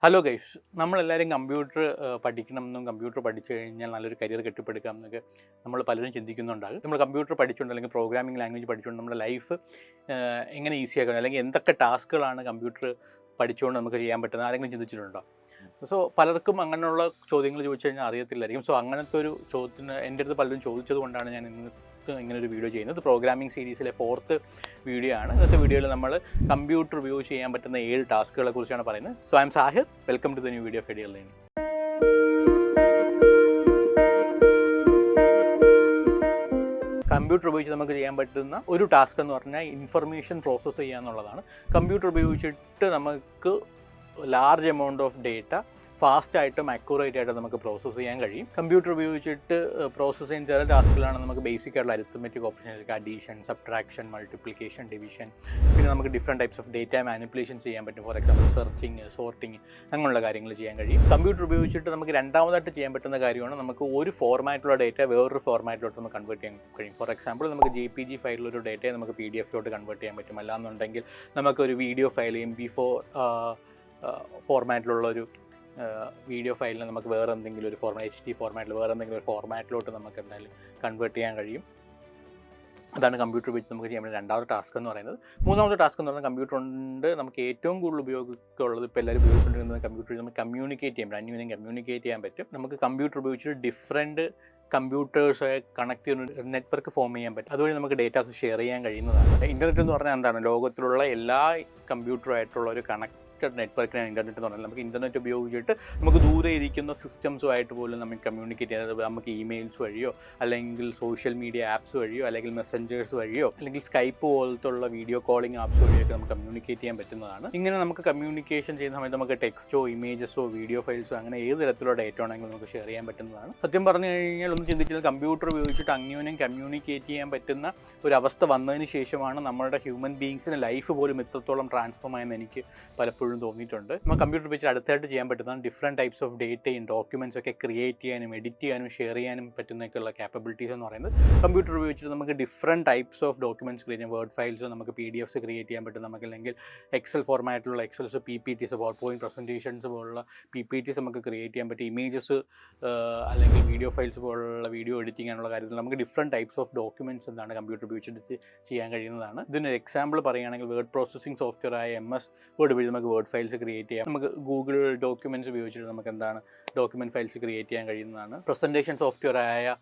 Hello guys, നമ്മളെല്ലാവരും computer പഠിക്കണമെന്നും computer പഠിച്ചു കഴിഞ്ഞാൽ നല്ലൊരു കരിയർ കെട്ടിപ്പടുക്കാം എന്നൊക്കെ നമ്മൾ പലരും ചിന്തിക്കുന്നുണ്ടാകും. നമ്മൾ കമ്പ്യൂട്ടർ പഠിച്ചുകൊണ്ട് അല്ലെങ്കിൽ പ്രോഗ്രാമിംഗ് ലാംഗ്വേജ് പഠിച്ചുകൊണ്ട് നമ്മുടെ ലൈഫ് എങ്ങനെ ഈസി ആക്കണം, അല്ലെങ്കിൽ എന്തൊക്കെ ടാസ്കുകളാണ് കമ്പ്യൂട്ടർ പഠിച്ചുകൊണ്ട് നമുക്ക് ചെയ്യാൻ പറ്റുന്നത്, ആരെങ്കിലും ചിന്തിച്ചിട്ടുണ്ടോ? സോ പലർക്കും അങ്ങനെയുള്ള ചോദ്യങ്ങൾ ചോദിച്ചു കഴിഞ്ഞാൽ അറിയത്തില്ലായിരിക്കും. സോ അങ്ങനത്തെ ഒരു ചോദ്യത്തിന് എൻ്റെ അടുത്ത് പലരും ചോദിച്ചത് കൊണ്ടാണ് ഞാൻ ഇങ്ങനൊരു വീഡിയോ ചെയ്യുന്നത്. പ്രോഗ്രാമിംഗ് സീരീസിലെ 4th വീഡിയോ ആണ്. ഇന്നത്തെ വീഡിയോയിൽ നമ്മൾ കമ്പ്യൂട്ടർ ഉപയോഗിച്ച് ചെയ്യാൻ പറ്റുന്ന 7 ടാസ്കുകളെ കുറിച്ചാണ് പറയുന്നത്. So I am Sahir, welcome to the new video of Edure learning. Computer ഉപയോഗിച്ച് നമുക്ക് ചെയ്യാൻ പറ്റുന്ന ഒരു ടാസ്ക് എന്ന് പറഞ്ഞാൽ ഇൻഫർമേഷൻ പ്രോസസ്സ് ചെയ്യുക എന്നുള്ളതാണ്. കമ്പ്യൂട്ടർ ഉപയോഗിച്ചിട്ട് നമുക്ക് ലാർജ് എമൗണ്ട് ഓഫ് ഡേറ്റ ഫാസ്റ്റായിട്ടും അക്യൂറേറ്റ് ആയിട്ടും നമുക്ക് പ്രോസസ്സ് ചെയ്യാൻ കഴിയും. കമ്പ്യൂട്ടർ ഉപയോഗിച്ചിട്ട് പ്രോസസ്സ് ചെയ്യുന്ന ചില ടാസ്കുകളാണ് നമുക്ക് ബേസിക് ആയിട്ടുള്ള arithmetic operation, addition, subtraction, multiplication, division. പിന്നെ നമുക്ക് different types of data manipulation ചെയ്യാൻ പറ്റും. ഫോർ എക്സാമ്പിൾ സെർച്ചിങ്, സോർട്ടിങ്, അങ്ങനെയുള്ള കാര്യങ്ങൾ ചെയ്യാൻ കഴിയും. കമ്പ്യൂട്ടർ ഉപയോഗിച്ചിട്ട് നമുക്ക് രണ്ടാമതായിട്ട് ചെയ്യാൻ പറ്റുന്ന കാര്യമാണ് നമുക്ക് ഒരു ഫോർമാറ്റിലുള്ള ഡേറ്റ വേറൊരു ഫോർമാറ്റിലോട്ട് നമുക്ക് കൺവേർട്ട് ചെയ്യാൻ കഴിയും. ഫോർ എക്സാമ്പിൾ നമുക്ക് JPG ഫയലിലൊരു ഡേറ്റയെ നമുക്ക് PDF-ലോട്ട് കൺവേർട്ട് ചെയ്യാൻ പറ്റും. അല്ലാന്നുണ്ടെങ്കിൽ നമുക്കൊരു വീഡിയോ ഫയൽ MP4 ഫോർമാറ്റിലുള്ളൊരു വീഡിയോ ഫയലിന് നമുക്ക് വേറെ എന്തെങ്കിലും ഒരു HD ഫോർമാറ്റിൽ വേറെ എന്തെങ്കിലും ഒരു ഫോർമാറ്റിലോട്ട് നമുക്ക് എന്തായാലും കൺവേർട്ട് ചെയ്യാൻ കഴിയും. അതാണ് കമ്പ്യൂട്ടർ ഉപയോഗിച്ച് നമുക്ക് ചെയ്യാൻ പറ്റുന്ന രണ്ടാമത്തെ ടാസ്ക് എന്ന് പറയുന്നത്. മൂന്നാമത്തെ ടാസ്ക് എന്ന് പറഞ്ഞാൽ കമ്പ്യൂട്ടർ കൊണ്ട് നമുക്ക് ഏറ്റവും കൂടുതൽ ഉപയോഗമുള്ളത്, ഇപ്പോൾ എല്ലാവരും ഉപയോഗിച്ചുകൊണ്ടിരിക്കുന്നത് കമ്പ്യൂട്ടറിൽ നമുക്ക് കമ്മ്യൂണിക്കേറ്റ് ചെയ്യാൻ പറ്റും, അന്യോന്യം കമ്മ്യൂണിക്കേറ്റ് ചെയ്യാൻ പറ്റും. നമുക്ക് കമ്പ്യൂട്ടർ ഉപയോഗിച്ചിട്ട് ഡിഫറെൻറ്റ് കമ്പ്യൂട്ടേഴ്സ് കണക്ട് ചെയ്യുന്ന ഒരു നെറ്റ്വർക്ക് ഫോം ചെയ്യാൻ പറ്റും. അതുവഴി നമുക്ക് ഡേറ്റാസ് ഷെയർ ചെയ്യാൻ കഴിയുന്നതാണ്. ഇൻ്റർനെറ്റ് എന്ന് പറഞ്ഞാൽ എന്താണ്? ലോകത്തിലുള്ള എല്ലാ കമ്പ്യൂട്ടറുമായിട്ടുള്ള ഒരു കണക്റ്റഡ് നെറ്റ്വർക്കിനാണ് ഇൻ്റർനെറ്റ് എന്ന് പറഞ്ഞാൽ. നമുക്ക് ഇൻ്റർനെറ്റ് ഉപയോഗിച്ചിട്ട് നമുക്ക് ദൂരെ ഇരിക്കുന്ന സിസ്റ്റംസുമായിട്ട് പോലും നമുക്ക് കമ്മ്യൂണിക്കേറ്റ് ചെയ്യുന്നത് നമുക്ക് ഇമെയിൽസ് വഴിയോ, അല്ലെങ്കിൽ സോഷ്യൽ മീഡിയ ആപ്സ് വഴിയോ, അല്ലെങ്കിൽ മെസ്സഞ്ചേഴ്സ് വഴിയോ, അല്ലെങ്കിൽ സ്കൈപ്പ് പോലത്തുള്ള വീഡിയോ കോളിംഗ് ആപ്സ് വഴിയൊക്കെ നമുക്ക് കമ്മ്യൂണിക്കേറ്റ് ചെയ്യാൻ പറ്റുന്നതാണ്. ഇങ്ങനെ നമുക്ക് കമ്മ്യൂണിക്കേഷൻ ചെയ്യുന്ന സമയത്ത് നമുക്ക് ടെക്സ്റ്റോ, ഇമേജസോ, വീഡിയോ ഫയൽസോ അങ്ങനെ ഏത് തരത്തിലുള്ള ഡേറ്റ ആണെങ്കിലും നമുക്ക് ഷെയർ ചെയ്യാൻ പറ്റുന്നതാണ്. സത്യം പറഞ്ഞു കഴിഞ്ഞാൽ ഒന്ന് ചിന്തിച്ചാൽ കമ്പ്യൂട്ടർ ഉപയോഗിച്ചിട്ട് അന്യോന്യം കമ്മ്യൂണിക്കേറ്റ് ചെയ്യാൻ പറ്റുന്ന ഒരു അവസ്ഥ വന്നതിന് ശേഷമാണ് നമ്മുടെ ഹ്യൂമൻ ബീങ്സിൻ്റെ ലൈഫ് പോലും ഇത്രത്തോളം ട്രാൻസ്ഫോം ആയെന്ന് എനിക്ക് പലപ്പോഴും തോന്നിയിട്ടുണ്ട്. നമ്മൾ കമ്പ്യൂട്ടർ ഉപയോഗിച്ച് അടുത്തായിട്ട് ചെയ്യാൻ പറ്റുന്നതാണ് ഡിഫറെൻറ്റ് ടൈപ്സ് ഓഫ് ഡേറ്റയും ഡോക്യുമെൻറ്റ്സ് ഒക്കെ ക്രിയേറ്റ് ചെയ്യാനും എഡിറ്റ് ചെയ്യാനും ഷെയർ ചെയ്യാനും പറ്റുന്നൊക്കെയുള്ള ക്യാപ്പബിലിറ്റീസ് എന്ന് പറയുന്നത്. കമ്പ്യൂട്ടർ ഉപയോഗിച്ചിട്ട് നമുക്ക് different types of documents create ചെയ്യാം. വേർഡ് ഫയൽസ് നമുക്ക് PDFs ക്രിയേറ്റ് ചെയ്യാൻ പറ്റും. നമുക്കല്ലെങ്കിൽ എക്സൽ ഫോർമാറ്റിലുള്ള എക്സൽസ്, PPTs, പവർപോയിന്റ് പ്രസൻറ്റേഷൻസ് പോലുള്ള PPTs നമുക്ക് ക്രിയേറ്റ് ചെയ്യാൻ പറ്റും. ഇമേജസ് അല്ലെങ്കിൽ വീഡിയോ ഫയൽസ് പോലുള്ള വീഡിയോ എഡിറ്റ് ചെയ്യാനുള്ള കാര്യത്തിൽ നമുക്ക് ഡിഫറെൻറ്റ് ടൈപ്സ് ഓഫ് ഡോക്യുമെൻറ്റ്സ് എന്താണ് കമ്പ്യൂട്ടർ ഉപയോഗിച്ചിട്ട് ചെയ്യാൻ കഴിയുന്നതാണ്. ഇതിനൊരു എക്സാമ്പിൾ പറയുകയാണെങ്കിൽ വേർഡ് പ്രോസസ്സിംഗ് സോഫ്റ്റ്വെയർ ആയ MS വേർഡ് ഉപയോഗിച്ച് നമുക്ക് വേർഡ് ഫയൽസ് ക്രിയേറ്റ് ചെയ്യാം. നമുക്ക് ഗൂഗിൾ ഡോക്യുമെൻറ്റ്സ് ഉപയോഗിച്ചിട്ട് നമുക്ക് എന്താണ് ഡോക്യുമെൻറ്റ് ഫയൽസ് ക്രിയേറ്റ് ചെയ്യാൻ കഴിയുന്നതാണ്. പ്രസൻറ്റേഷൻ സോഫ്റ്റ്വെയർ ആയ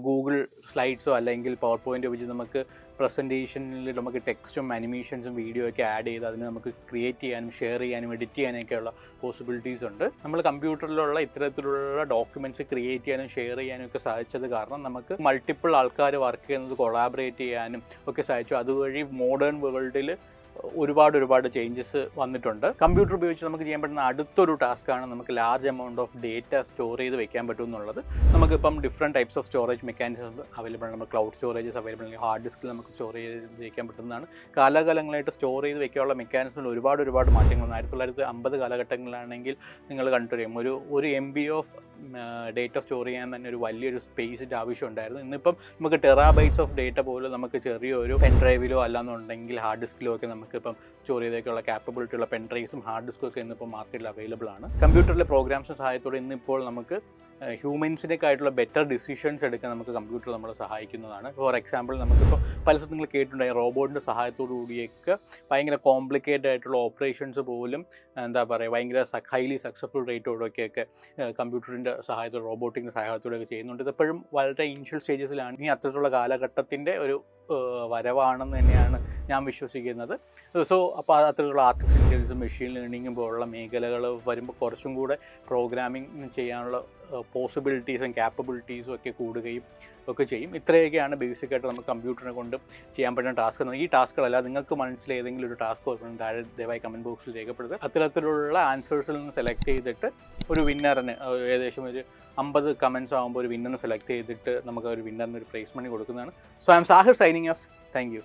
ഗൂഗിൾ സ്ലൈഡ്സോ അല്ലെങ്കിൽ പവർ പോയിൻ്റ് ഉപയോഗിച്ച് നമുക്ക് പ്രസൻറ്റേഷനിൽ നമുക്ക് ടെക്സ്റ്റും അനിമേഷൻസും വീഡിയോ ഒക്കെ ആഡ് ചെയ്ത് അതിന് നമുക്ക് ക്രിയേറ്റ് ചെയ്യാനും ഷെയർ ചെയ്യാനും എഡിറ്റ് ചെയ്യാനൊക്കെയുള്ള പോസിബിലിറ്റീസ് ഉണ്ട്. നമ്മൾ കമ്പ്യൂട്ടറിലുള്ള ഇത്തരത്തിലുള്ള ഡോക്യുമെൻറ്റ്സ് ക്രിയേറ്റ് ചെയ്യാനും ഷെയർ ചെയ്യാനും ഒക്കെ സാധിച്ചത് കാരണം നമുക്ക് മൾട്ടിപ്പിൾ ആൾക്കാർ വർക്ക് ചെയ്യുന്നത് കൊളാബറേറ്റ് ചെയ്യാനും ഒക്കെ സാധിച്ചു. അതുവഴി മോഡേൺ വേൾഡിൽ ഒരുപാട് ചേഞ്ചസ് വന്നിട്ടുണ്ട്. കമ്പ്യൂട്ടർ ഉപയോഗിച്ച് നമുക്ക് ചെയ്യാൻ പറ്റുന്ന അടുത്തൊരു ടാസ്ക്കാണ് നമുക്ക് large amount of data store ചെയ്ത് വെക്കാൻ പറ്റും എന്നുള്ളത്. നമുക്കിപ്പം different types of storage mechanism available ആണ്. നമ്മൾ ക്ലൗഡ് സ്റ്റോറേജസ് അവൈലബിൾ ആണ്. ഹാർഡ് ഡിസ്കിൽ നമുക്ക് സ്റ്റോർ ചെയ്ത് വയ്ക്കാൻ പറ്റുന്നതാണ്. കാലാകാലങ്ങളായിട്ട് സ്റ്റോർ ചെയ്ത് വെക്കാനുള്ള മെക്കാനിസത്തിൽ ഒരുപാട് മാറ്റങ്ങളുണ്ട്. 1950 കാലഘട്ടങ്ങളിലാണെങ്കിൽ നിങ്ങൾ കണ്ടുവരും ഒരു MB ഓഫ് ഡേറ്റ സ്റ്റോർ ചെയ്യാൻ തന്നെ ഒരു വലിയൊരു സ്പേസിൻ്റെ ആവശ്യം ഉണ്ടായിരുന്നു. ഇന്നിപ്പം നമുക്ക് ടെറാബൈറ്റ്സ് ഓഫ് ഡേറ്റ പോലും നമുക്ക് ചെറിയൊരു പെൻ ഡ്രൈവിലോ അല്ലാന്നുണ്ടെങ്കിൽ ഹാർഡ് ഡിസ്കിലോ ഒക്കെ നമുക്കിപ്പം സ്റ്റോർ ചെയ്തേക്കുള്ള ക്യാപ്പബിലിറ്റി ഉള്ള പെൻ ഡ്രൈവ്സും ഹാർഡ് ഡിസ്കൊക്കെ ഇന്നിപ്പോൾ മാർക്കറ്റിൽ അവൈലബിൾ ആണ്. കമ്പ്യൂട്ടറിലെ പ്രോഗ്രാംസിൻ്റെ സഹായത്തോടെ ഇന്നിപ്പോൾ നമുക്ക് ഹ്യൂമൻസിനേക്കായിട്ടുള്ള ബെറ്റർ ഡിസിഷൻസ് എടുക്കാൻ നമുക്ക് കമ്പ്യൂട്ടർ നമ്മളെ സഹായിക്കുന്നതാണ്. ഫോർ എക്സാമ്പിൾ നമുക്കിപ്പോൾ പല സ്ഥലത്ത് നിങ്ങൾ കേട്ടിട്ടുണ്ടായി റോബോട്ടിൻ്റെ സഹായത്തോടു കൂടിയൊക്കെ ഭയങ്കര കോംപ്ലിക്കേറ്റഡ് ആയിട്ടുള്ള ഓപ്പറേഷൻസ് പോലും എന്താ പറയുക ഭയങ്കര ഹൈലി സക്സസ്ഫുൾ റേറ്റോടൊക്കെയൊക്കെ കമ്പ്യൂട്ടറിൻ്റെ സഹായത്തോടെ റോബോട്ടിക്കിൻ്റെ സഹായത്തോടെയൊക്കെ ചെയ്യുന്നുണ്ട്. ഇതെപ്പോഴും വളരെ ഇനിഷ്യൽ സ്റ്റേജസിലാണ്. ഇനി അത്തരത്തിലുള്ള കാലഘട്ടത്തിൻ്റെ ഒരു വരവാണെന്ന് തന്നെയാണ് ഞാൻ വിശ്വസിക്കുന്നത്. സോ അപ്പോൾ അത്തരത്തിലുള്ള ആർട്ടിഫിഷ്യൽ ഇൻ്റലിജൻസും മെഷീൻ ലേണിങ്ങും പോലുള്ള മേഖലകൾ വരുമ്പോൾ കുറച്ചും കൂടെ പ്രോഗ്രാമിംഗ് ചെയ്യാനുള്ള പോസിബിലിറ്റീസും ക്യാപ്പബിലിറ്റീസും ഒക്കെ കൂടുകയും ഒക്കെ ചെയ്യും. ഇത്രയൊക്കെയാണ് ബേസിക്കായിട്ട് നമുക്ക് കമ്പ്യൂട്ടറിനെ കൊണ്ട് ചെയ്യാൻ പറ്റുന്ന ടാസ്ക്. ഈ ടാസ്കുകളല്ല, നിങ്ങൾക്ക് മനസ്സിൽ ഏതെങ്കിലും ഒരു ടാസ്ക് ഓർക്കണം, താഴെ ദയവായി കമൻറ്റ് ബോക്സിൽ രേഖപ്പെടുത്തുക. അത്തരത്തിലുള്ള ആൻസേഴ്സിൽ നിന്ന് സെലക്ട് ചെയ്തിട്ട് ഒരു വിന്നറിന് ഏകദേശം ഒരു 50 കമൻറ്റ്സ് ആകുമ്പോൾ ഒരു വിന്നറിനെ സെലക്ട് ചെയ്തിട്ട് നമുക്ക് ഒരു വിന്നറിന് ഒരു പ്രൈസ് മണി കൊടുക്കുന്നതാണ്. So I am Sahir signing off. Thank U.